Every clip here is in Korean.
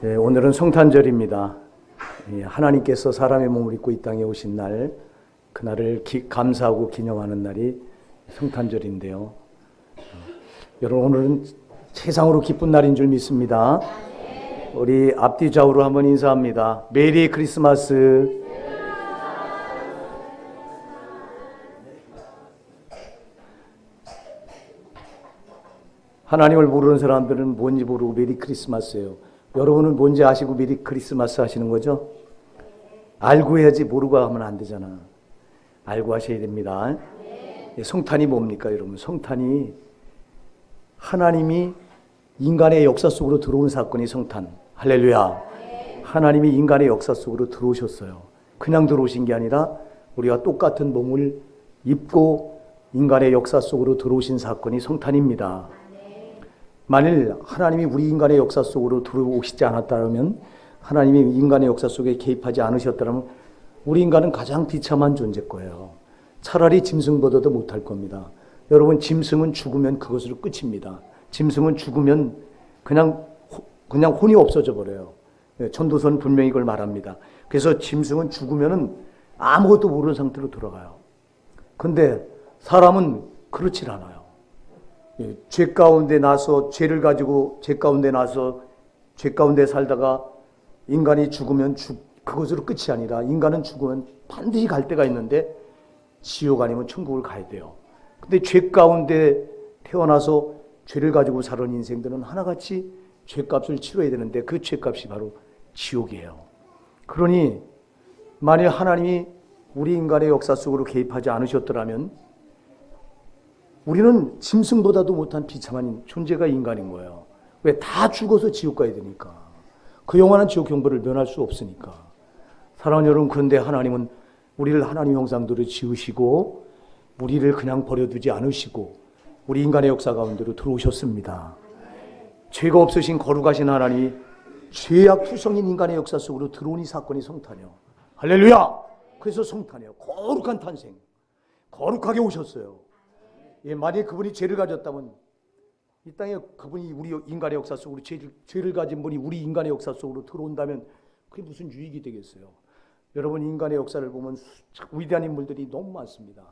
예, 오늘은 성탄절입니다. 예, 하나님께서 사람의 몸을 입고 이 땅에 오신 날, 그날을 감사하고 기념하는 날이 성탄절인데요. 여러분, 오늘은 세상으로 기쁜 날인 줄 믿습니다. 우리 앞뒤 좌우로 한번 인사합니다. 메리 크리스마스. 하나님을 모르는 사람들은 뭔지 모르고 메리 크리스마스예요. 여러분은 뭔지 아시고 메리 크리스마스 하시는 거죠? 알고 해야지 모르고 하면 안 되잖아. 알고 하셔야 됩니다. 성탄이 뭡니까, 여러분? 성탄이 하나님이 인간의 역사 속으로 들어오는 사건이 성탄. 할렐루야. 하나님이 인간의 역사 속으로 들어오셨어요. 그냥 들어오신 게 아니라 우리가 똑같은 몸을 입고 인간의 역사 속으로 들어오신 사건이 성탄입니다. 만일 하나님이 우리 인간의 역사 속으로 들어오시지 않았다면, 하나님이 인간의 역사 속에 개입하지 않으셨다면 우리 인간은 가장 비참한 존재일 거예요. 차라리 짐승보다도 못할 겁니다. 여러분, 짐승은 죽으면 그것으로 끝입니다. 짐승은 죽으면 그냥 혼이 없어져 버려요. 전도서는 분명히 이걸 말합니다. 그래서 짐승은 죽으면은 아무것도 모르는 상태로 들어가요. 근데 사람은 그렇질 않아요. 죄 가운데 나서 죄를 가지고 죄 가운데 나서 죄 가운데 살다가 인간이 죽으면 그것으로 끝이 아니라, 인간은 죽으면 반드시 갈 데가 있는데 지옥 아니면 천국을 가야 돼요. 근데 죄 가운데 태어나서 죄를 가지고 사는 인생들은 하나같이 죄값을 치러야 되는데 그 죄값이 바로 지옥이에요. 그러니 만일 하나님이 우리 인간의 역사 속으로 개입하지 않으셨더라면 우리는 짐승보다도 못한 비참한 존재가 인간인 거예요. 왜? 다 죽어서 지옥 가야 되니까. 그 영원한 지옥 형벌을 면할 수 없으니까. 사랑하는 여러분, 그런데 하나님은 우리를 하나님 형상대로 지으시고 우리를 그냥 버려두지 않으시고 우리 인간의 역사 가운데로 들어오셨습니다. 죄가 없으신 거룩하신 하나님이 죄악 투성인 인간의 역사 속으로 들어오니 사건이 성탄이요. 할렐루야! 그래서 성탄이에요. 거룩한 탄생. 거룩하게 오셨어요. 예, 만약에 그분이 죄를 가졌다면, 이 땅에 그분이 우리 인간의 역사 속으로 죄를 가진 분이 우리 인간의 역사 속으로 들어온다면 그게 무슨 유익이 되겠어요? 여러분, 인간의 역사를 보면 위대한 인물들이 너무 많습니다.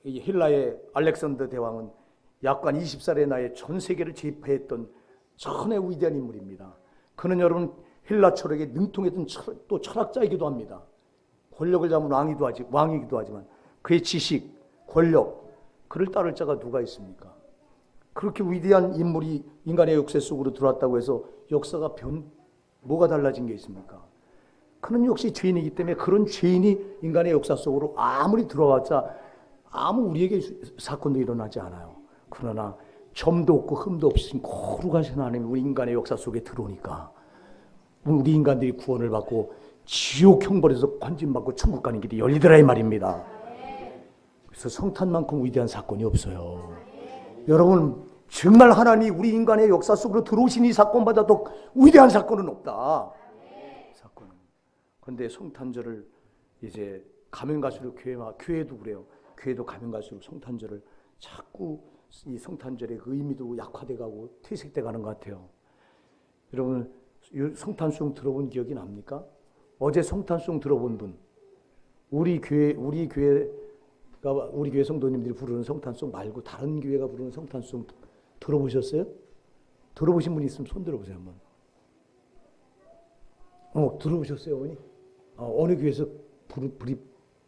헬라의 알렉산더 대왕은 약관 20살의 나이에 전 세계를 제패했던 천의 위대한 인물입니다. 그는 여러분 헬라 철학에 능통했던 또 철학자이기도 합니다. 권력을 잡은 왕이기도 하지만 그의 지식, 권력, 그를 따를 자가 누가 있습니까? 그렇게 위대한 인물이 인간의 역사 속으로 들어왔다고 해서 역사가 뭐가 달라진 게 있습니까? 그는 역시 죄인이기 때문에 그런 죄인이 인간의 역사 속으로 아무리 들어왔자 아무 우리에게 사건도 일어나지 않아요. 그러나 점도 없고 흠도 없으신 거룩하신 하나님이 우리 인간의 역사 속에 들어오니까 우리 인간들이 구원을 받고 지옥 형벌에서 관진받고 천국 가는 길이 열리더라, 이 말입니다. 그래서 성탄만큼 위대한 사건이 없어요. 여러분, 정말 하나님이 우리 인간의 역사 속으로 들어오신 이 사건보다 더 위대한 사건은 없다. 사건은. 그런데 성탄절을 이제 가면 갈수록 교회도 그래요. 교회도 가면 갈수록 성탄절을 자꾸 이 성탄절의 의미도 약화돼가고 퇴색돼 가는 것 같아요. 여러분, 성탄송 들어본 기억이 납니까? 어제 성탄송 들어본 분, 우리 교회 성도님들이 부르는 성탄송 말고 다른 교회가 부르는 성탄송 들어보셨어요? 들어보신 분 있으면 손 들어보세요, 한번. 들어보셨어요, 어머니? 어느 교회에서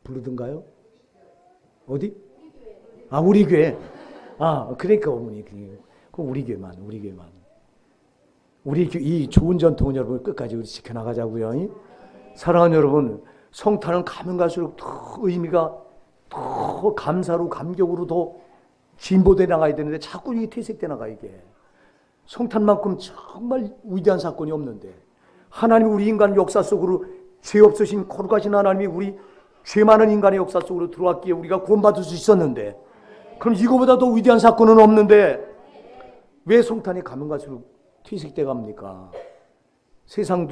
부르던가요? 어디? 우리 교회. 그러니까 어머니, 그 우리 교회만. 이 좋은 전통은 여러분 끝까지 우리 지켜나가자고요. 사랑하는 여러분, 성탄은 가면 갈수록 더 의미가 더 감사로 감격으로 더 진보돼 나가야 되는데 자꾸 이게 퇴색돼 나가. 이게 성탄만큼 정말 위대한 사건이 없는데, 하나님이 우리 인간 역사 속으로 죄 없으신 거룩하신 하나님이 우리 죄 많은 인간의 역사 속으로 들어왔기에 우리가 구원받을 수 있었는데, 그럼 이거보다 더 위대한 사건은 없는데 왜 성탄이 가면 갈수록 퇴색돼 갑니까? 세상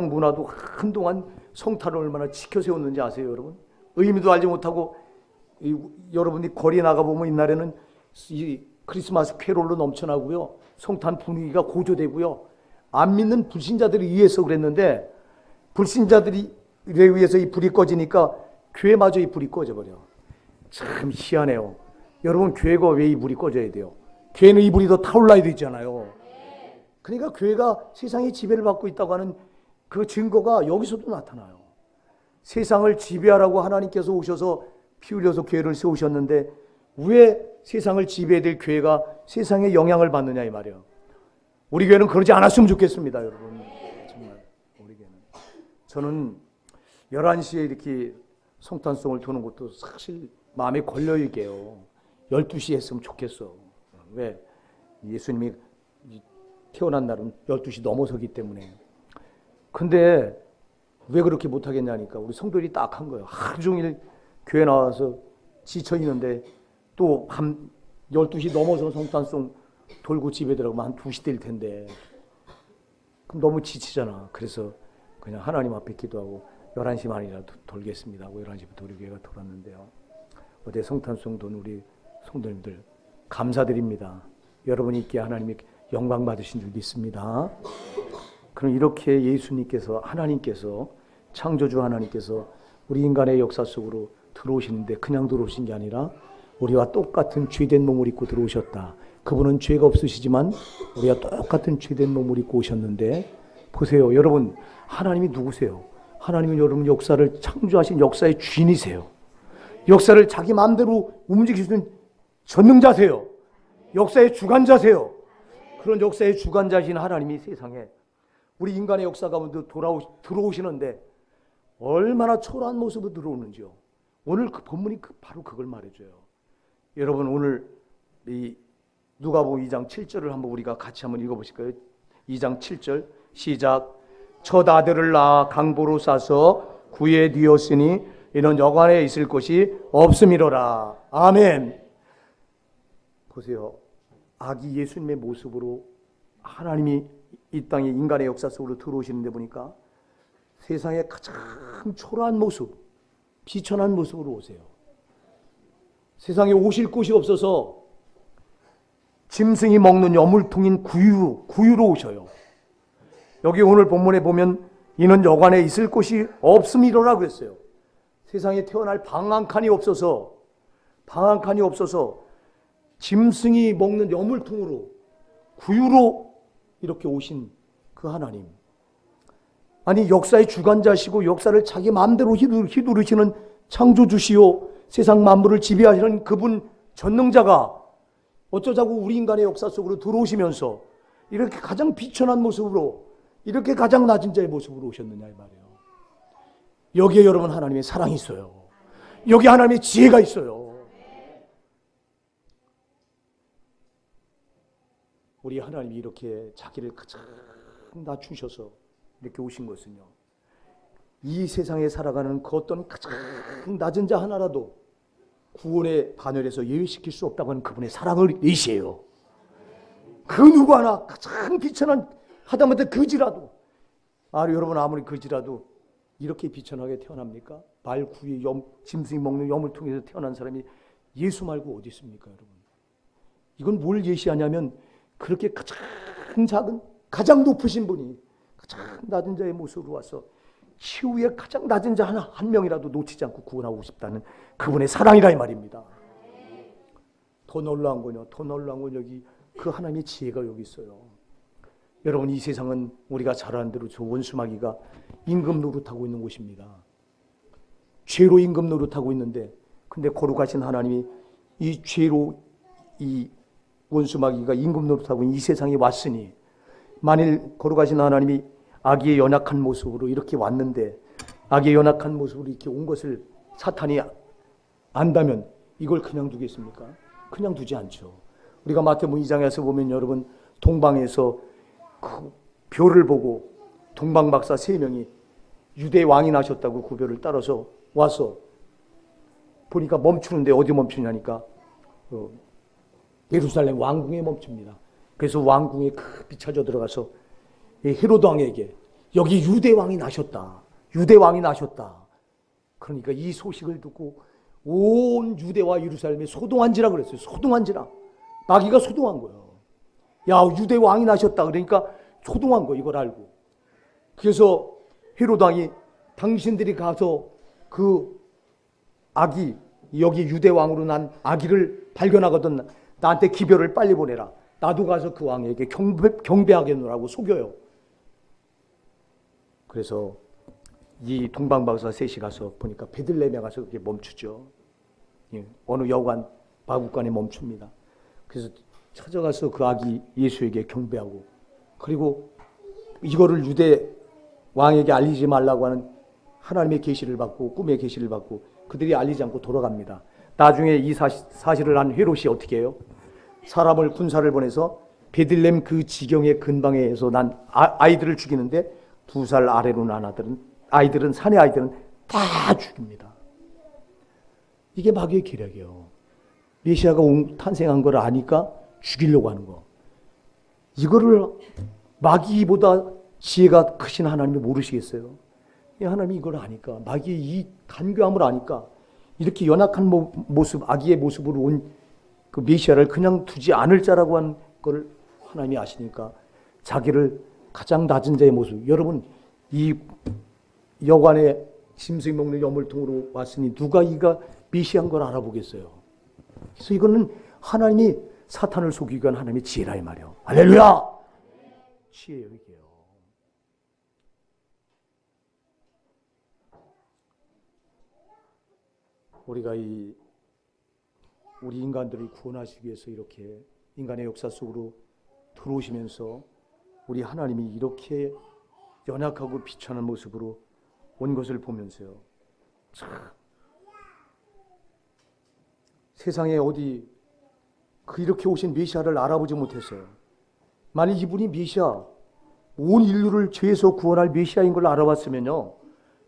문화도 한동안 성탄을 얼마나 지켜 세웠는지 아세요, 여러분? 의미도 알지 못하고 여러분이 거리에 나가보면 이날에는 이 크리스마스 캐롤로 넘쳐나고요. 성탄 분위기가 고조되고요. 안 믿는 불신자들에 의해서 그랬는데 불신자들이 의해서 이 불이 꺼지니까 교회마저 이 불이 꺼져버려. 참 희한해요. 여러분, 교회가 왜 이 불이 꺼져야 돼요? 교회는 이 불이 더 타올라야 되잖아요. 그러니까 교회가 세상의 지배를 받고 있다고 하는 그 증거가 여기서도 나타나요. 세상을 지배하라고 하나님께서 오셔서 피 흘려서 교회를 세우셨는데 왜 세상을 지배해야 될 교회가 세상에 영향을 받느냐 이 말이에요. 우리 교회는 그러지 않았으면 좋겠습니다, 여러분. 정말 우리 교회는. 저는 11시에 이렇게 성탄송을 도는 것도 사실 마음에 걸려있게요. 12시에 했으면 좋겠어. 왜? 예수님이 태어난 날은 12시 넘어서기 때문에. 근데 왜 그렇게 못하겠냐니까 우리 성도들이 딱 한 거예요. 하루 종일 교회 나와서 지쳐있는데 또 한 12시 넘어서 성탄송 돌고 집에 들어가면 한 2시 될 텐데 그럼 너무 지치잖아. 그래서 그냥 하나님 앞에 기도하고 11시만이라도 돌겠습니다 하고 11시부터 우리 교회가 돌았는데요. 어제 성탄송 돈 우리 성도님들 감사드립니다. 여러분이 있기에 하나님이 영광 받으신 줄 믿습니다. 그럼 이렇게 예수님께서 하나님께서 창조주 하나님께서 우리 인간의 역사 속으로 들어오시는데 그냥 들어오신 게 아니라 우리와 똑같은 죄된 몸을 입고 들어오셨다. 그분은 죄가 없으시지만 우리가 똑같은 죄된 몸을 입고 오셨는데 보세요. 여러분, 하나님이 누구세요? 하나님은 여러분 역사를 창조하신 역사의 주인이세요. 역사를 자기 마음대로 움직이시는 전능자세요. 역사의 주관자세요. 그런 역사의 주관자신 하나님이 세상에 우리 인간의 역사 가운데 들어오시는데 얼마나 초라한 모습으로 들어오는지요. 오늘 그 본문이 바로 그걸 말해줘요. 여러분, 오늘 이 누가복음 2장 7절을 한번 우리가 같이 한번 읽어보실까요? 2장 7절 시작. 첫 아들을 낳아 강보로 싸서 구에 뒤었으니 이는 여관에 있을 곳이 없음이로라. 아멘. 보세요. 아기 예수님의 모습으로 하나님이 이 땅에 인간의 역사 속으로 들어오시는데 보니까 세상의 가장 초라한 모습, 비천한 모습으로 오세요. 세상에 오실 곳이 없어서 짐승이 먹는 여물통인 구유로 오셔요. 여기 오늘 본문에 보면 이는 여관에 있을 곳이 없음이로라 그랬어요. 세상에 태어날 방 한 칸이 없어서 짐승이 먹는 여물통으로 구유로 이렇게 오신 그 하나님. 아니, 역사의 주관자시고 역사를 자기 마음대로 휘두르시는 창조주시오 세상 만물을 지배하시는 그분 전능자가 어쩌자고 우리 인간의 역사 속으로 들어오시면서 이렇게 가장 비천한 모습으로 이렇게 가장 낮은 자의 모습으로 오셨느냐 이 말이에요. 여기에 여러분 하나님의 사랑이 있어요. 여기 하나님의 지혜가 있어요. 우리 하나님이 이렇게 자기를 가장 낮추셔서 이렇게 오신 것은요, 이 세상에 살아가는 그 어떤 가장 낮은 자 하나라도 구원의 반열에서 예외시킬 수 없다고 하는 그분의 사랑을 의시해요. 그 누구 하나 가장 비천한 하다못해 거지라도, 여러분 아무리 거지라도 이렇게 비천하게 태어납니까? 발 구에 짐승이 먹는 여물통에서 태어난 사람이 예수 말고 어디 있습니까, 여러분? 이건 뭘 예시하냐면 그렇게 가장 작은, 가장 높으신 분이 가장 낮은 자의 모습으로 와서 치유의 가장 낮은 자 한 명이라도 놓치지 않고 구원하고 싶다는 그분의 사랑이라 이 말입니다. 더 놀라운 건 여기 그 하나님의 지혜가 여기 있어요. 여러분, 이 세상은 우리가 잘 아는 대로 저 원수마귀가 임금 노릇하고 있는 곳입니다. 죄로 임금 노릇하고 있는데, 근데 거룩하신 하나님이 이 죄로 이 원수마귀가 임금 노릇하고 있는 이 세상에 왔으니, 만일 거룩하신 하나님이 아기의 연약한 모습으로 이렇게 왔는데 아기의 연약한 모습으로 이렇게 온 것을 사탄이 안다면 이걸 그냥 두겠습니까? 그냥 두지 않죠. 우리가 마태복음 2장에서 보면 여러분, 동방에서 그 별을 보고 동방 박사 3명이 유대 왕이 나셨다고 그 별을 따라서 와서 보니까 멈추는데 어디 멈추냐니까 예루살렘 왕궁에 멈춥니다. 그래서 왕궁에 급히 찾아 들어가서 헤로드 왕에게 여기 유대 왕이 나셨다. 그러니까 이 소식을 듣고 온 유대와 예루살렘에 소동한지라 그랬어요. 소동한지라. 마귀가 소동한 거예요. 야, 유대 왕이 나셨다. 그러니까 소동한 거 이걸 알고. 그래서 헤롯 왕이 당신들이 가서 그 아기, 여기 유대 왕으로 난 아기를 발견하거든 나한테 기별을 빨리 보내라. 나도 가서 그 왕에게 경배하겠노라고 속여요. 그래서 이 동방박사 셋이 가서 보니까 베들레헴에 가서 그게 멈추죠. 어느 여관 마국간에 멈춥니다. 그래서 찾아가서 그 아기 예수에게 경배하고, 그리고 이거를 유대 왕에게 알리지 말라고 하는 하나님의 계시를 받고 꿈의 계시를 받고 그들이 알리지 않고 돌아갑니다. 나중에 이 사실을 한 헤롯이 어떻게 해요? 사람을 군사를 보내서 베들레헴 그 지경의 근방에서 난 아이들을 죽이는데 2살 아래로 난 아이들은 산의 아이들은 다 죽입니다. 이게 마귀의 계략이에요. 메시아가 탄생한 걸 아니까 죽이려고 하는 거. 이거를 마귀보다 지혜가 크신 하나님이 모르시겠어요? 이 하나님이 이걸 아니까, 마귀의 이 간교함을 아니까 이렇게 연약한 모습, 아기의 모습으로 온 그 메시아를 그냥 두지 않을 자라고 한 걸 하나님이 아시니까 자기를 가장 낮은 자의 모습. 여러분, 이 여관에 짐승이 먹는 여물통으로 왔으니 누가 이가 메시아인 걸 알아보겠어요? 그래서 이거는 하나님이 사탄을 속이기 위한 하나님의 지혜라 이 말이에요. 할렐루야! 지혜예요, 이게요. 우리가 우리 인간들을 구원하시기 위해서 이렇게 인간의 역사 속으로 들어오시면서 우리 하나님이 이렇게 연약하고 비천한 모습으로 온 것을 보면서요. 참, 세상에 어디 이렇게 오신 메시아를 알아보지 못했어요. 만약 이분이 메시아, 온 인류를 죄에서 구원할 메시아인 걸 알아봤으면요,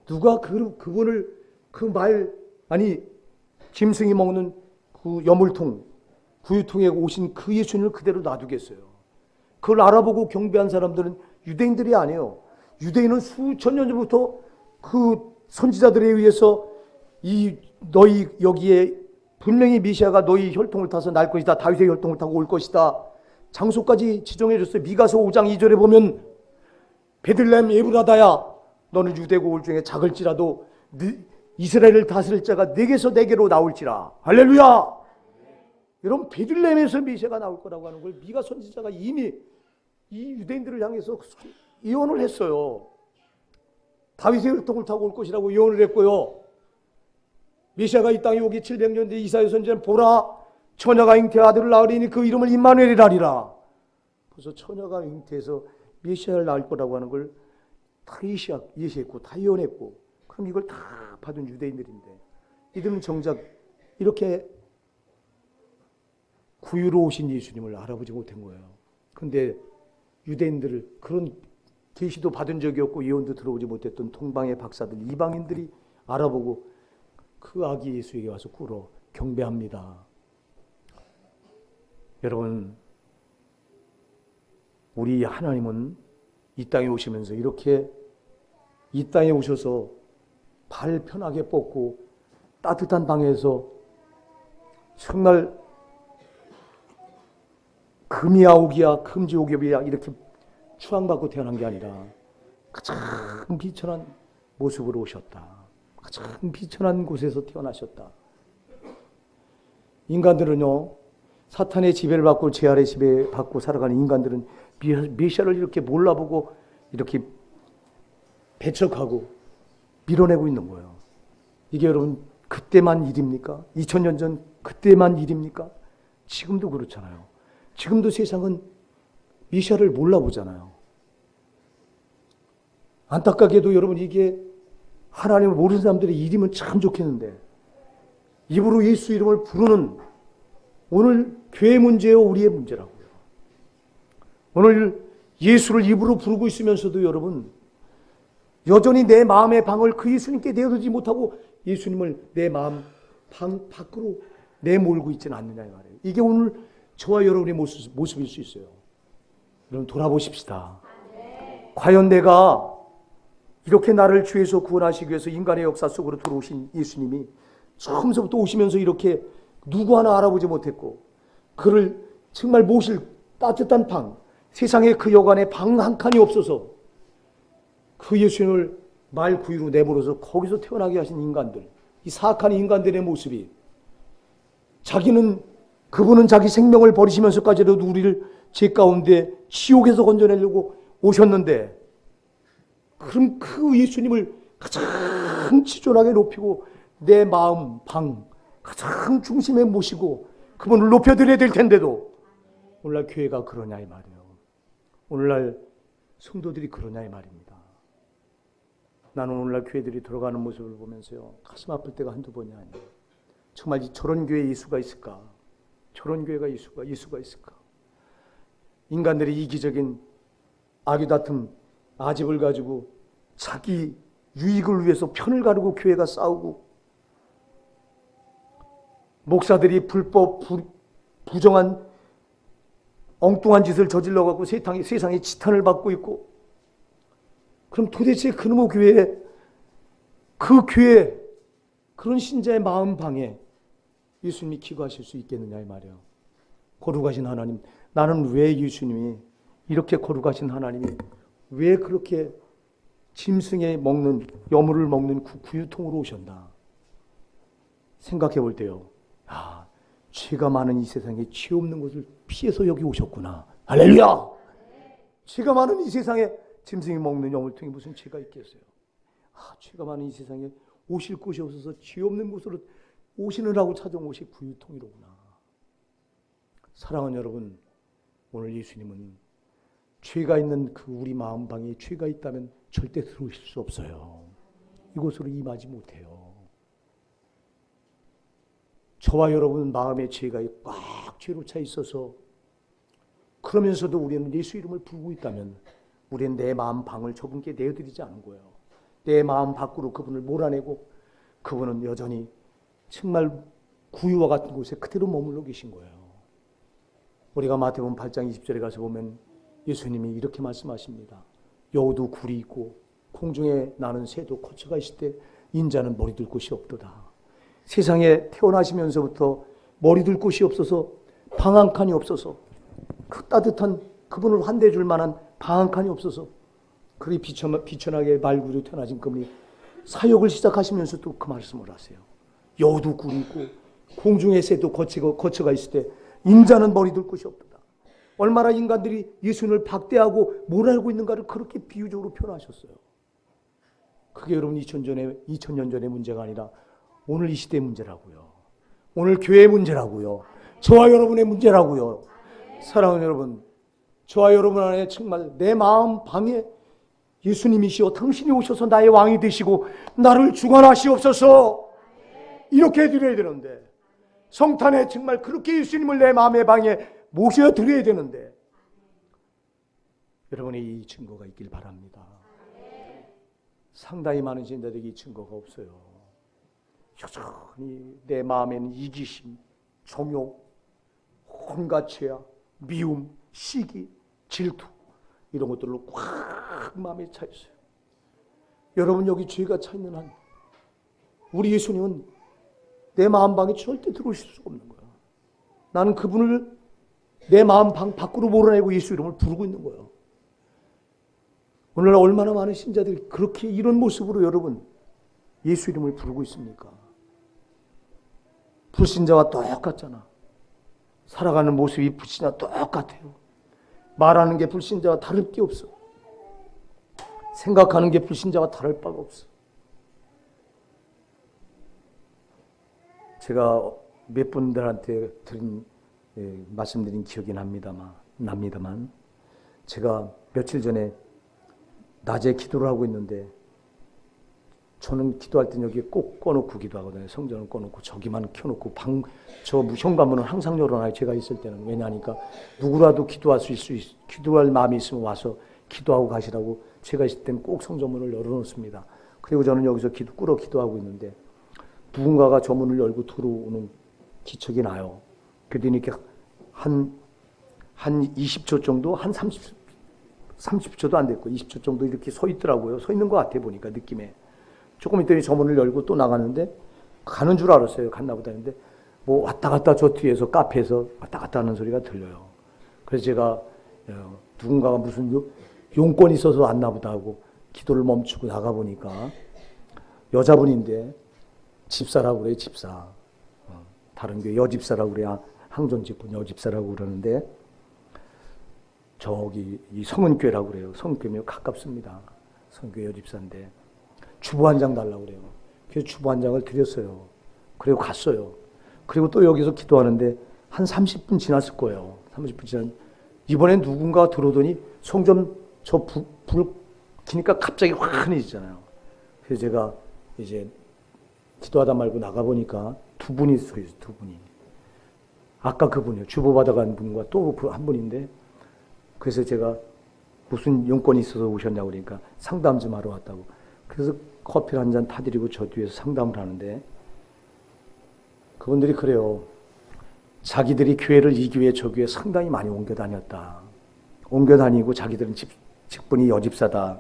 누가 그분을 짐승이 먹는 그 여물통, 구유통에 오신 그 예수님을 그대로 놔두겠어요. 그걸 알아보고 경배한 사람들은 유대인들이 아니에요. 유대인은 수천 년 전부터 그 선지자들에 의해서 너희 여기에 분명히 메시아가 너희 혈통을 타서 날 것이다. 다윗의 혈통을 타고 올 것이다. 장소까지 지정해 줬어요. 미가서 5장 2절에 보면 베들레헴 에브라다야, 너는 유대고 올 중에 작을지라도 이스라엘을 다스릴 자가 내게서 내게로 나올지라. 할렐루야! 여러분, 베들레헴에서 메시아가 나올 거라고 하는 걸 미가 선지자가 이미 이 유대인들을 향해서 예언을 했어요. 다윗의 혈통을 타고 올 것이라고 예언을 했고요. 메시아가 이 땅에 오기 700년 뒤 이사야 선지자는 보라, 처녀가 잉태해 아들을 낳으리니 그 이름을 임마누엘이라 하리라. 그래서 처녀가 잉태해서 메시아를 낳을 거라고 하는 걸 다 예시했고 다 예언했고, 그럼 이걸 다 받은 유대인들인데 이들은 정작 이렇게 구유로 오신 예수님을 알아보지 못한 거예요. 그런데 유대인들을 그런 계시도 받은 적이 없고 예언도 들어오지 못했던 동방의 박사들, 이방인들이 알아보고 그 아기 예수에게 와서 꿇어 경배합니다. 여러분, 우리 하나님은 이 땅에 오시면서 이렇게 이 땅에 오셔서 발 편하게 뻗고 따뜻한 방에서 정말 금이야옥이야 금지옥이야 이렇게 추앙받고 태어난 게 아니라 가장 비천한 모습으로 오셨다. 가장 비천한 곳에서 태어나셨다. 인간들은요, 사탄의 지배를 받고 죄 아래 지배받고 살아가는 인간들은 메시아를 이렇게 몰라보고 이렇게 배척하고 밀어내고 있는 거예요. 이게 여러분 그때만 일입니까? 2000년 전 그때만 일입니까? 지금도 그렇잖아요. 지금도 세상은 메시아를 몰라보잖아요. 안타깝게도 여러분, 이게 하나님을 모르는 사람들의 일이면 참 좋겠는데 입으로 예수 이름을 부르는, 오늘 교회 문제요 우리의 문제라고요. 오늘 예수를 입으로 부르고 있으면서도 여러분 여전히 내 마음의 방을 그 예수님께 내어두지 못하고 예수님을 내 마음 방 밖으로 내몰고 있지는 않느냐 이 말이에요. 이게 오늘 저와 여러분의 모습일 수 있어요. 여러분, 돌아보십시다. 과연 내가 이렇게 나를 죄에서 구원하시기 위해서 인간의 역사 속으로 들어오신 예수님이 처음부터 오시면서 이렇게 누구 하나 알아보지 못했고 그를 정말 모실 따뜻한 방, 세상에 그 여관에 방 한 칸이 없어서 그 예수님을 말 구유로 내버려서 거기서 태어나게 하신 인간들, 이 사악한 인간들의 모습이 그분은 자기 생명을 버리시면서까지라도 우리를 죄 가운데 지옥에서 건져내려고 오셨는데, 그럼 그 예수님을 가장 지존하게 높이고 내 마음 방 가장 중심에 모시고 그분을 높여드려야 될 텐데도 오늘날 교회가 그러냐 이 말이에요. 오늘날 성도들이 그러냐 이 말입니다. 나는 오늘날 교회들이 들어가는 모습을 보면서요, 가슴 아플 때가 한두 번이 아니에요. 정말 저런 교회에 예수가 있을까? 저런 교회가 예수가 있을까? 인간들이 이기적인 아귀다툼, 아집을 가지고 자기 유익을 위해서 편을 가르고 교회가 싸우고, 목사들이 불법, 부정한 엉뚱한 짓을 저질러갖고 세상에 지탄을 받고 있고, 그럼 도대체 그놈의 교회에, 그 교회, 그런 신자의 마음 방에 예수님이 기거하실 수 있겠느냐 이 말이에요. 거룩하신 하나님, 나는 왜 예수님이 이렇게 거룩하신 하나님이 왜 그렇게 짐승에 먹는, 여물을 먹는 구유통으로 오셨나 생각해 볼 때요, 죄가 많은 이 세상에 죄 없는 것을 피해서 여기 오셨구나. 할렐루야! 죄가 많은 이 세상에 짐승이 먹는 여물통이 무슨 죄가 있겠어요? 죄가 많은 이 세상에 오실 곳이 없어서 죄 없는 곳으로 오시느라고 찾아온 곳이 구유통이로구나. 사랑하는 여러분, 오늘 예수님은 죄가 있는 그 우리 마음방에 죄가 있다면 절대 들어오실 수 없어요. 이곳으로 임하지 못해요. 저와 여러분 마음에 죄가 꽉 죄로 차 있어서, 그러면서도 우리는 예수 이름을 부르고 있다면 우리는 내 마음 방을 저분께 내어드리지 않은 거예요. 내 마음 밖으로 그분을 몰아내고 그분은 여전히 정말 구유와 같은 곳에 그대로 머물러 계신 거예요. 우리가 마태복음 8장 20절에 가서 보면 예수님이 이렇게 말씀하십니다. 여우도 굴이 있고 공중에 나는 새도 거처가 있을 때 인자는 머리 둘 곳이 없도다. 세상에 태어나시면서부터 머리 둘 곳이 없어서, 방 한 칸이 없어서, 그 따뜻한 그분을 환대해 줄 만한 방 한 칸이 없어서 그리 비천하게 말구로 태어나신 그분이 사역을 시작하시면서도 그 말씀을 하세요. 여우도 굴이 있고 공중의 새도 거처가 있을 때 인자는 머리 둘 곳이 없도다. 얼마나 인간들이 예수님을 박대하고 몰아내고 있는가를 그렇게 비유적으로 표현하셨어요. 그게 여러분 2000년 전의 문제가 아니라 오늘 이 시대의 문제라고요. 오늘 교회의 문제라고요. 저와 여러분의 문제라고요. 사랑하는 여러분, 저와 여러분 안에 정말 내 마음 방에 예수님이시여 당신이 오셔서 나의 왕이 되시고 나를 주관하시옵소서, 이렇게 해드려야 되는데, 성탄에 정말 그렇게 예수님을 내 마음의 방에 모셔드려야 되는데, 여러분의 이 증거가 있길 바랍니다. 상당히 많은 신자들에게 이 증거가 없어요. 여전히 내 마음에는 이기심, 정욕, 온갖 죄악, 미움, 시기, 질투, 이런 것들로 꽉 마음에 차 있어요. 여러분, 여기 죄가 차 있는 한 우리 예수님은 내 마음방에 절대 들어오실 수 없는 거야. 나는 그분을 내 마음방 밖으로 몰아내고 예수 이름을 부르고 있는 거예요. 오늘날 얼마나 많은 신자들이 그렇게 이런 모습으로 여러분 예수 이름을 부르고 있습니까? 불신자와 똑같잖아. 살아가는 모습이 불신자와 똑같아요. 말하는 게 불신자와 다를 게 없어. 생각하는 게 불신자와 다를 바가 없어. 제가 몇 분들한테 말씀드린 기억이 납니다만 제가 며칠 전에 낮에 기도를 하고 있는데, 저는 기도할 땐 여기 꼭 꺼놓고 기도하거든요. 성전을 꺼놓고 저기만 켜놓고 저 현관문은 항상 열어놔요. 제가 있을 때는. 왜냐하니까 누구라도 기도할 마음이 있으면 와서 기도하고 가시라고 제가 있을 때는 꼭 성전문을 열어놓습니다. 그리고 저는 여기서 기도하고 있는데 누군가가 저 문을 열고 들어오는 기척이 나요. 그러더니 이렇게 한 20초 정도, 한 30초도 안 됐고 20초 정도 이렇게 서 있더라고요. 서 있는 것 같아 보니까 느낌에. 조금 있더니 저 문을 열고 또 나가는데, 가는 줄 알았어요. 갔나 보다 했는데 뭐 왔다 갔다 저 뒤에서 카페에서 왔다 갔다 하는 소리가 들려요. 그래서 제가 누군가가 무슨 용건이 있어서 왔나 보다 하고 기도를 멈추고 나가보니까 여자분인데 집사라고 그래요. 집사. 다른 교회 여집사라고 그래야 항존직분 여집사라고 그러는데 저기 이 성은교회라고 그래요. 성은교회면 가깝습니다. 성교회 여집사인데 주보 한 장 달라고 그래요. 그래서 주보 한 장을 드렸어요. 그리고 갔어요. 그리고 또 여기서 기도하는데 한 30분 지났을 거예요. 30분 지난 이번엔 누군가 들어오더니 성전 불 켜니까 갑자기 환해지잖아요. 그래서 제가 이제 기도하다 말고 나가보니까 두 분이 서 있어요. 두 분이. 아까 그분이요. 주보 받아간 분과 또 한 분인데 그래서 제가 무슨 용건이 있어서 오셨냐고 그러니까 상담 좀 하러 왔다고. 그래서 커피를 한 잔 타드리고 저 뒤에서 상담을 하는데 그분들이 그래요. 자기들이 교회를 이 교회 저 교회 상당히 많이 옮겨 다녔다. 옮겨 다니고 자기들은 직분이 여집사다.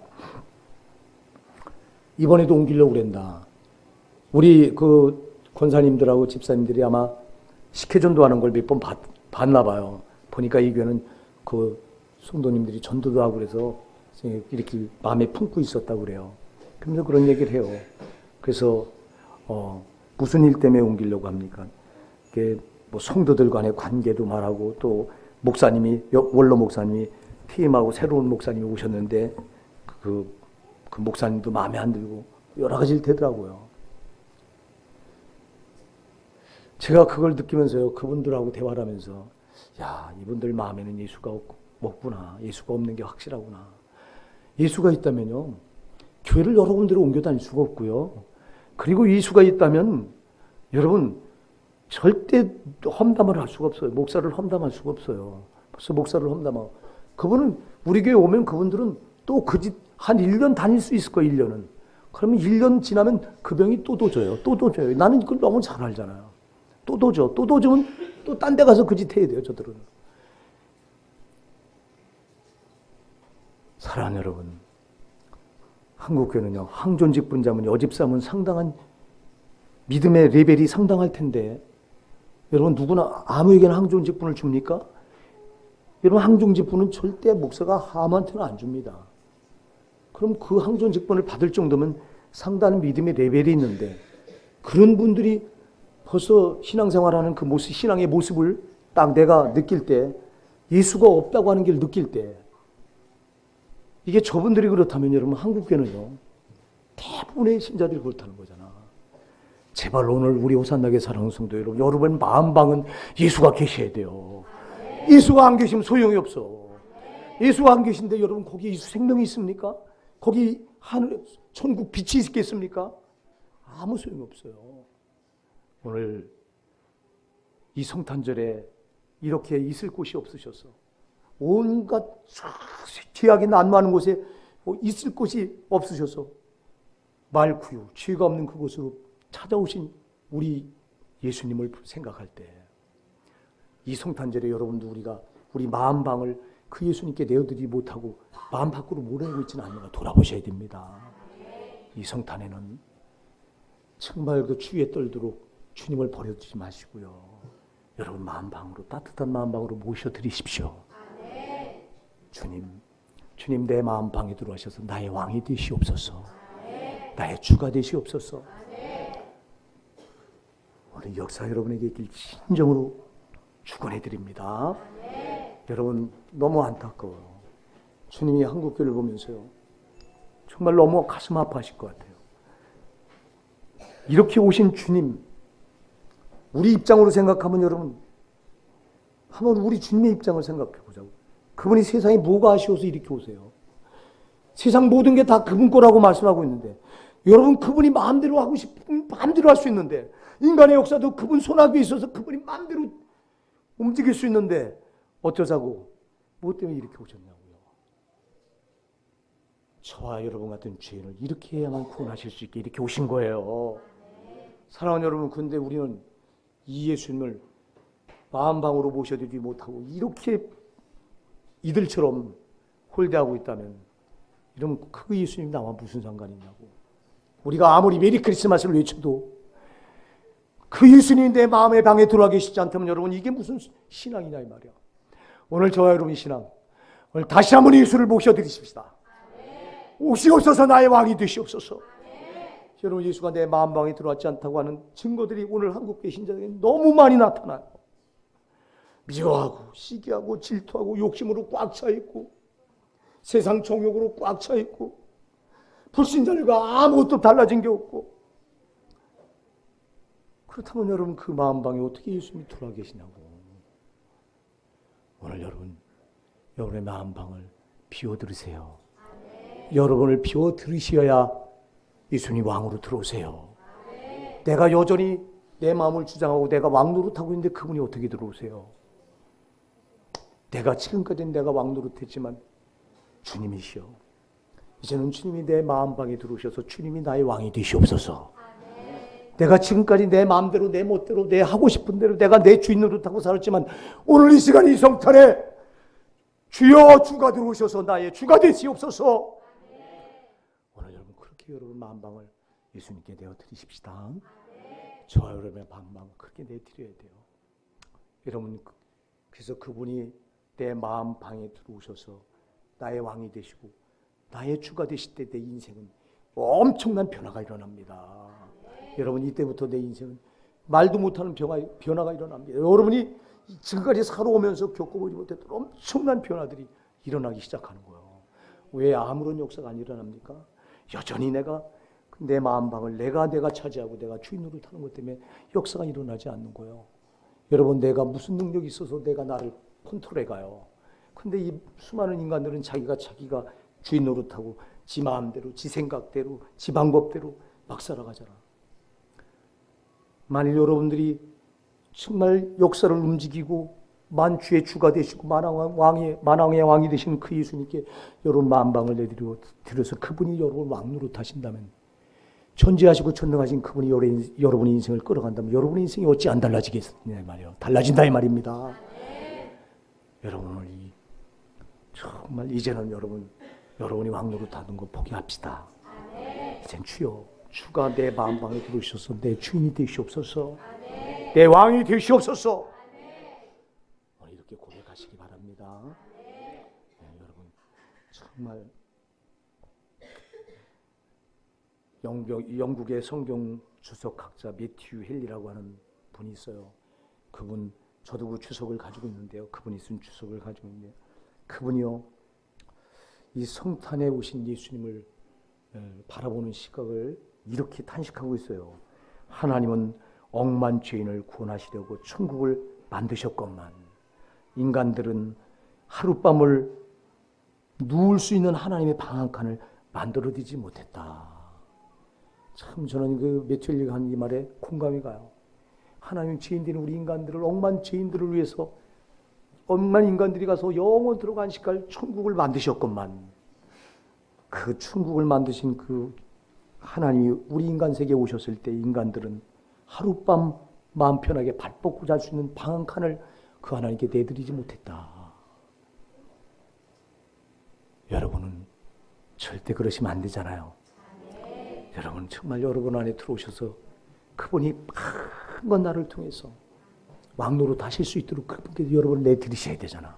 이번에도 옮기려고 그랬다. 우리 그 권사님들하고 집사님들이 아마 식혜전도 하는 걸 몇 번 봤나 봐요. 보니까 이 교회는 그 성도님들이 전도도 하고 그래서 이렇게 마음에 품고 있었다고 그래요. 그러면서 그런 얘기를 해요. 그래서 무슨 일 때문에 옮기려고 합니까? 이게 뭐 성도들 간의 관계도 말하고 또 목사님이 원로 목사님이 퇴임하고 새로운 목사님이 오셨는데 그 목사님도 마음에 안 들고 여러 가지를 되더라고요. 제가 그걸 느끼면서요. 그분들하고 대화를 하면서 야, 이분들 마음에는 예수가 없구나. 예수가 없는 게 확실하구나. 예수가 있다면요. 교회를 여러 군데로 옮겨 다닐 수가 없고요. 그리고 예수가 있다면 여러분 절대 험담을 할 수가 없어요. 목사를 험담할 수가 없어요. 벌써 목사를 험담하고 그분은 우리 교회 오면 그분들은 또 그 집 한 1년 다닐 수 있을 거예요. 1년은. 그러면 1년 지나면 그 병이 또 도져요. 또 도져요. 나는 그걸 너무 잘 알잖아요. 또 도져. 또 도지면 또 딴 데 가서 그 짓 해야 돼요. 저들은. 사랑하는 여러분. 한국교회는요. 항존직분자면 여집사면 상당한 믿음의 레벨이 상당할 텐데 여러분 누구나 아무에게나 항존직분을 줍니까? 여러분 항존직분은 절대 목사가 아무한테는 안 줍니다. 그럼 그 항존직분을 받을 정도면 상당한 믿음의 레벨이 있는데 그런 분들이 벌써 신앙생활하는 그 모습, 신앙의 모습을 딱 내가 느낄 때 예수가 없다고 하는 걸 느낄 때 이게 저분들이 그렇다면 여러분 한국교회는요. 대부분의 신자들이 그렇다는 거잖아. 제발 오늘 우리 호산나게 사랑하는 성도 여러분, 여러분 마음방은 예수가 계셔야 돼요. 예수가 안 계시면 소용이 없어. 예수가 안 계신데 여러분 거기 예수 생명이 있습니까? 거기 하늘 천국 빛이 있겠습니까? 아무 소용이 없어요. 오늘 이 성탄절에 이렇게 있을 곳이 없으셔서 온갖 죄악이 난무하는 곳에 있을 곳이 없으셔서 말구유, 죄가 없는 그곳으로 찾아오신 우리 예수님을 생각할 때 이 성탄절에 여러분도 우리가 우리 마음방을 그 예수님께 내어드리지 못하고 마음 밖으로 몰아내고 있지는 않는가 돌아보셔야 됩니다. 이 성탄에는 정말 그 추위에 떨도록 주님을 버려두지 마시고요. 여러분 마음방으로 따뜻한 마음방으로 모셔드리십시오. 주님 내 마음방에 들어오셔서 나의 왕이 되시옵소서. 나의 주가 되시옵소서. 오늘 역사 여러분에게 있길 진정으로 축원해드립니다. 여러분 너무 안타까워요. 주님이 한국교회를 보면서요. 정말 너무 가슴 아파하실 것 같아요. 이렇게 오신 주님 우리 입장으로 생각하면 여러분 한번 우리 주님의 입장을 생각해 보자고. 그분이 세상에 뭐가 아쉬워서 이렇게 오세요. 세상 모든 게 다 그분 거라고 말씀하고 있는데 여러분 그분이 마음대로 하고 싶으면 마음대로 할 수 있는데 인간의 역사도 그분 손아귀에 있어서 그분이 마음대로 움직일 수 있는데 어쩌자고 무엇 때문에 이렇게 오셨냐고요. 저와 여러분 같은 죄인을 이렇게 해야만 구원하실 수 있게 이렇게 오신 거예요. 사랑하는 여러분 근데 우리는 이 예수님을 마음방으로 모셔드리지 못하고 이렇게 이들처럼 홀대하고 있다면 이러면 그 예수님이 나와 무슨 상관이냐고. 우리가 아무리 메리 크리스마스를 외쳐도 그 예수님이 내 마음의 방에 들어와 계시지 않다면 여러분 이게 무슨 신앙이냐 이 말이야. 오늘 저와 여러분의 신앙 오늘 다시 한번 예수를 모셔드리십시다. 옵시옵소서. 나의 왕이 되시옵소서. 여러분, 예수가 내 마음방에 들어왔지 않다고 하는 증거들이 오늘 한국교회 신자에게 너무 많이 나타나요. 미워하고 시기하고 질투하고 욕심으로 꽉 차 있고 세상 정욕으로 꽉 차 있고 불신자들과 아무것도 달라진 게 없고, 그렇다면 여러분 그 마음방에 어떻게 예수님이 들어와 계시냐고. 오늘 여러분의 마음방을 비워들으세요. 여러분을 비워들으셔야 예수님 왕으로 들어오세요. 내가 여전히 내 마음을 주장하고 내가 왕 노릇하고 있는데 그분이 어떻게 들어오세요? 내가 지금까지는 내가 왕 노릇했지만 주님이시여, 이제는 주님이 내 마음방에 들어오셔서 주님이 나의 왕이 되시옵소서. 내가 지금까지 내 마음대로 내 멋대로 내 하고 싶은 대로 내가 내 주인 노릇하고 살았지만 오늘 이 시간 이 성탄에 주여 주가 들어오셔서 나의 주가 되시옵소서. 오늘 여러분 그렇게 여러분 마음방을 예수님께 내어드리십시다. 저와 여러분의 마음방을 그렇게 내드려야 돼요. 여러분, 그래서 그분이 내 마음방에 들어오셔서 나의 왕이 되시고 나의 주가 되실 때 내 인생은 엄청난 변화가 일어납니다. 여러분, 이때부터 내 인생은 말도 못하는 변화가 일어납니다. 여러분이 지금까지 살아오면서 겪어보지 못했던 엄청난 변화들이 일어나기 시작하는 거예요. 왜 아무런 역사가 안 일어납니까? 여전히 내가 내 마음방을 내가 차지하고 내가 주인으로 타는 것 때문에 역사가 일어나지 않는 거예요. 여러분, 내가 무슨 능력이 있어서 내가 나를 컨트롤해 가요. 근데 이 수많은 인간들은 자기가 주인 노릇하고 지 마음대로 지 생각대로 지 방법대로 막 살아가잖아. 만일 여러분들이 정말 역사를 움직이고 만주의 주가 되시고 만왕의 왕이 되시는 그 예수님께 여러분 마음방을 내드려서 그분이 여러분 왕 노릇하신다면, 존재하시고 전능하신 그분이 여러분의 인생을 끌어간다면 여러분의 인생이 어찌 안 달라지겠느냐 말이에요. 달라진다 이 말입니다. 여러분, 정말 이제는 여러분이 왕 노릇하는 거 포기합시다. 이젠 주가 내 마음방에 들어오셔서 내 주인이 되시옵소서. 내 왕이 되시옵소서. 이렇게 고백하시기 바랍니다. 네, 여러분, 정말 영국의 성경 주석학자 매튜 헨리라고 하는 분이 있어요. 그분, 저도 그 주석을 가지고 있는데요. 그분이 쓴 주석을 가지고 있는데요. 그분이요, 이 성탄에 오신 예수님을 바라보는 시각을 이렇게 탄식하고 있어요. 하나님은 억만 죄인을 구원하시려고 천국을 만드셨건만 인간들은 하룻밤을 누울 수 있는 하나님의 방 한 칸을 만들어내지 못했다. 참 저는 그 매튜 헨리가 한 이 말에 공감이 가요. 하나님 죄인들은 우리 인간들을 억만 죄인들을 위해서 억만 인간들이 가서 영원토록 안식할 천국을 만드셨건만 그 천국을 만드신 그 하나님이 우리 인간 세계에 오셨을 때 인간들은 하룻밤 마음 편하게 발 뻗고 잘 수 있는 방 한 칸을 그 하나님께 내드리지 못했다. 여러분은 절대 그러시면 안 되잖아요. 여러분, 정말 여러분 안에 들어오셔서 그분이 큰 나를 통해서 왕노로 하실 수 있도록 그분께 여러분을 내드리셔야 되잖아.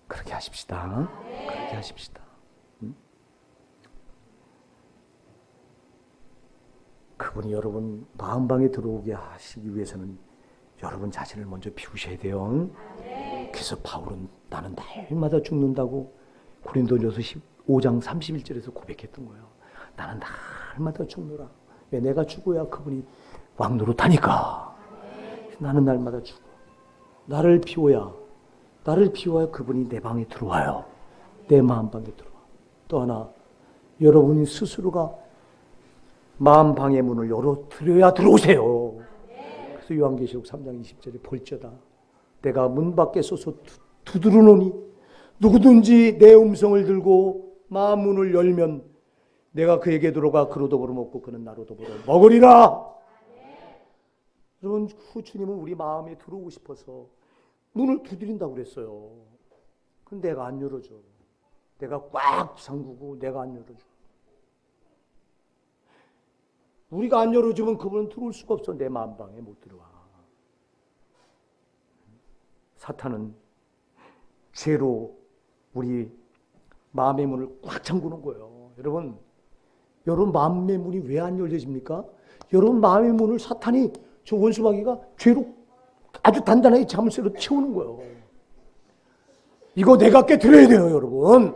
그렇게 하십시다. 그렇게 하십시다. 그분이 여러분 마음방에 들어오게 하시기 위해서는 여러분 자신을 먼저 비우셔야 돼요. 그래서 바울은 나는 날마다 죽는다고 고린도전서 15장 31절에서 고백했던 거예요. 나는 날마다 죽노라. 왜? 내가 죽어야 그분이 왕노릇하니까. 나는 날마다 죽어. 나를 비워야 그분이 내 방에 들어와요. 내 마음방에 들어와. 또 하나, 여러분이 스스로가 마음방의 문을 열어드려야 들어오세요. 그래서 요한계시록 3장 20절에 볼지어다 내가 문 밖에 서서 두드러노니 누구든지 내 음성을 들고 마음 문을 열면 내가 그에게 들어가 그로 더불어 먹고 그는 나로 더불어 먹으리라. 여러분, 그 주님은 우리 마음에 들어오고 싶어서 문을 두드린다고 그랬어요. 근데 내가 안 열어줘. 내가 꽉 잠그고 내가 안 열어줘. 우리가 안 열어주면 그분은 들어올 수가 없어. 내 마음방에 못 들어와. 사탄은 죄로 우리 마음의 문을 꽉 잠그는 거예요. 여러분 마음의 문이 왜 안 열려집니까? 여러분 마음의 문을 사탄이, 저 원수마귀가 죄로 아주 단단하게 자물쇠로 채우는 거예요. 이거 내가 깨트려야 돼요, 여러분.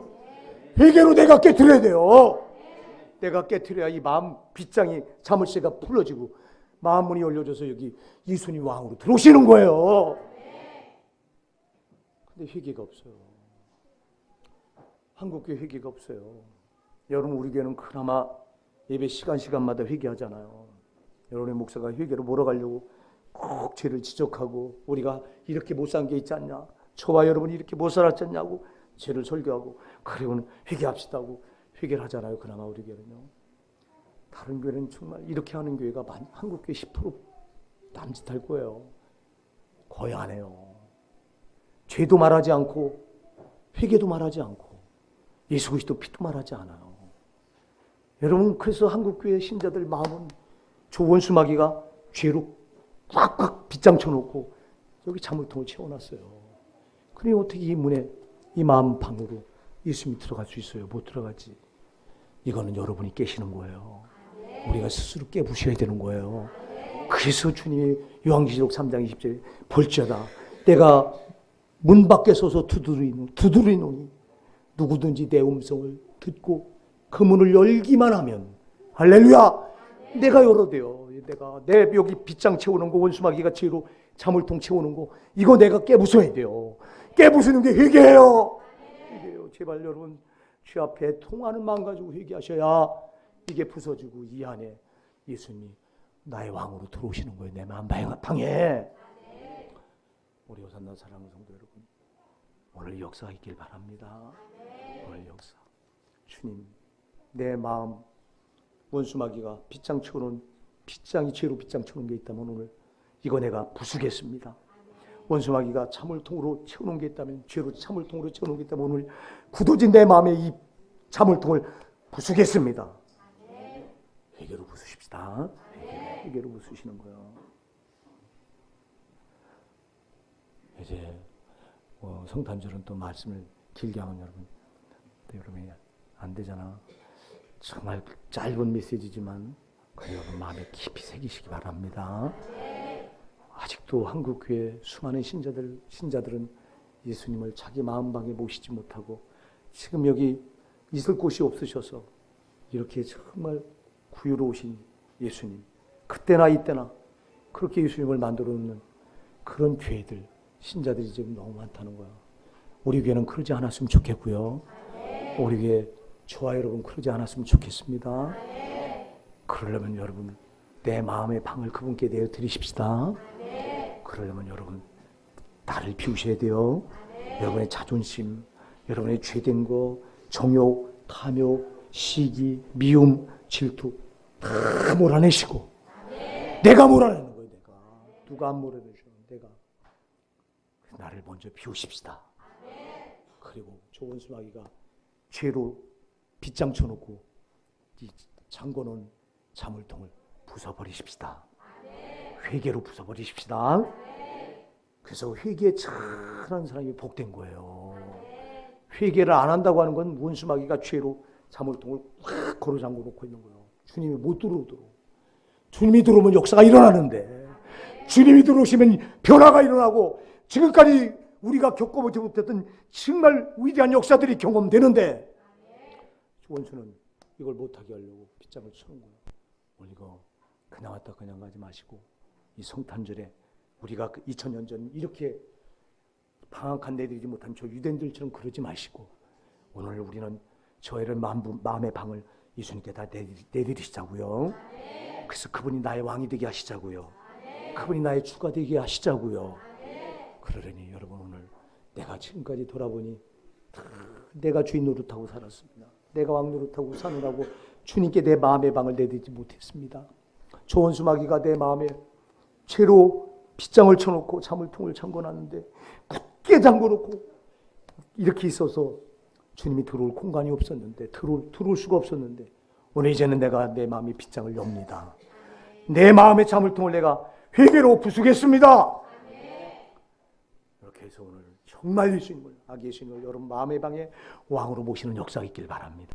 회개로 내가 깨트려야 돼요. 내가 깨트려야 이 마음 빗장이, 자물쇠가 풀어지고 마음 문이 열려져서 여기 예수님 왕으로 들어오시는 거예요. 근데 회개가 없어요. 한국교회 회개가 없어요. 여러분, 우리 교회는 그나마 예배 시간마다 회개하잖아요. 여러분의 목사가 회개로 몰아가려고 꼭 죄를 지적하고, 우리가 이렇게 못 산 게 있지 않냐, 저와 여러분이 이렇게 못 살았지 않냐고 죄를 설교하고, 그리고는 회개합시다 하고 회개를 하잖아요. 그나마 우리 교회는요. 다른 교회는 정말 이렇게 하는 교회가 한국교회 10% 남짓할 거예요. 거의 안 해요. 죄도 말하지 않고 회개도 말하지 않고 예수 그리스도 피도 말하지 않아요. 여러분, 그래서 한국교회 신자들 마음은 저 원수마귀가 죄로 꽉꽉 빗장쳐 놓고 여기 자물통을 채워놨어요. 그러니 어떻게 이 문에, 이 마음 방으로 예수님이 들어갈 수 있어요? 못 들어가지. 이거는 여러분이 깨시는 거예요. 우리가 스스로 깨부셔야 되는 거예요. 그래서 주님이 요한계시록 3장 20절에 볼지어다 내가 문 밖에 서서 두드리노니 누구든지 내 음성을 듣고 그 문을 열기만 하면, 할렐루야, 내가 열어대요. 내가 내 여기 빗장 채우는 거, 원수마귀가 죄로 자물통 채우는 거, 이거 내가 깨부숴야 돼요. 깨부수는 게 회개예요. 회개예요. 제발 여러분, 주 앞에 통하는 마음 가지고 회개하셔야 이게 부서지고 이 안에 예수님이 나의 왕으로 들어오시는 거예요. 내 마음 방에. 우리 호산나 사랑하는 성도 여러분, 오늘 역사가 있길 바랍니다. 오늘 역사. 주님, 내 마음, 원수마귀가 빗장 채우는, 빗장이 죄로 빗장 채우는 게 있다면 오늘 이거 내가 부수겠습니다. 원수마귀가 자물통으로 채우는 게 있다면, 죄로 자물통으로 채우는 게 있다면 오늘 굳어진 내 마음의 이 자물통을 부수겠습니다. 회개로 부수십시다. 회개로 부수시는 거예요. 이제 성탄절은 또 말씀을 길게 하면 여러분이 안 되잖아. 정말 짧은 메시지지만 여러분 마음에 깊이 새기시기 바랍니다. 아직도 한국교회 수많은 신자들은 예수님을 자기 마음방에 모시지 못하고 지금 여기 있을 곳이 없으셔서 이렇게 정말 구유로우신 예수님, 그때나 이때나 그렇게 예수님을 만들어 놓는 그런 교회들, 신자들이 지금 너무 많다는 거야. 우리 교회는 그러지 않았으면 좋겠고요. 우리 교회, 저와 여러분 그러지 않았으면 좋겠습니다. 그러려면 여러분 내 마음의 방을 그분께 내어드리십시다. 그러려면 여러분 나를 비우셔야 돼요. 여러분의 자존심, 여러분의 죄된 거, 정욕, 탐욕, 시기, 미움, 질투 다 몰아내시고, 내가 몰아내는 거예요. 내가. 누가 안 몰아내셔. 내가. 나를 먼저 비우십시다. 그리고 저 원수마귀가 죄로 빗장 쳐놓고 이 잠궈놓은 자물통을 부숴버리십시다. 회개로 부숴버리십시다. 그래서 회개에 잘하는 사람이 복된 거예요. 회개를 안 한다고 하는 건 원수마귀가 죄로 자물통을 확 걸어 잠궈 놓고 있는 거예요. 주님이 못 들어오도록. 주님이 들어오면 역사가 일어나는데, 주님이 들어오시면 변화가 일어나고 지금까지 우리가 겪어보지 못했던 정말 위대한 역사들이 경험되는데, 원수는 이걸 못하게 하려고 빗장을 쳐는 거예요. 오늘 이거 그냥 왔다 그냥 가지 마시고, 이 성탄절에 우리가 2000년 전 이렇게 방학한 내드리지 못한 저 유대인들처럼 그러지 마시고, 오늘 우리는 저희를 마음의 방을 예수님께 다 내드리시자고요. 그래서 그분이 나의 왕이 되게 하시자고요. 그분이 나의 주가 되게 하시자고요. 그러려니 여러분, 오늘 내가 지금까지 돌아보니 내가 주인 노릇하고 살았습니다. 내가 왕 노릇하고 사느라고 주님께 내 마음의 방을 내드리지 못했습니다. 저 원수마귀가 내 마음에 죄로 빗장을 쳐놓고 자물통을 잠궈놨는데 굳게 잠궈놓고 이렇게 있어서 주님이 들어올 공간이 없었는데, 들어올 수가 없었는데, 오늘 이제는 내가 내 마음의 빗장을 엽니다. 내 마음의 자물통을 내가 회개로 부수겠습니다. 이렇게 해서 오늘 정말 예수님을, 아기 예수님을 여러분 마음의 방에 왕으로 모시는 역사가 있길 바랍니다.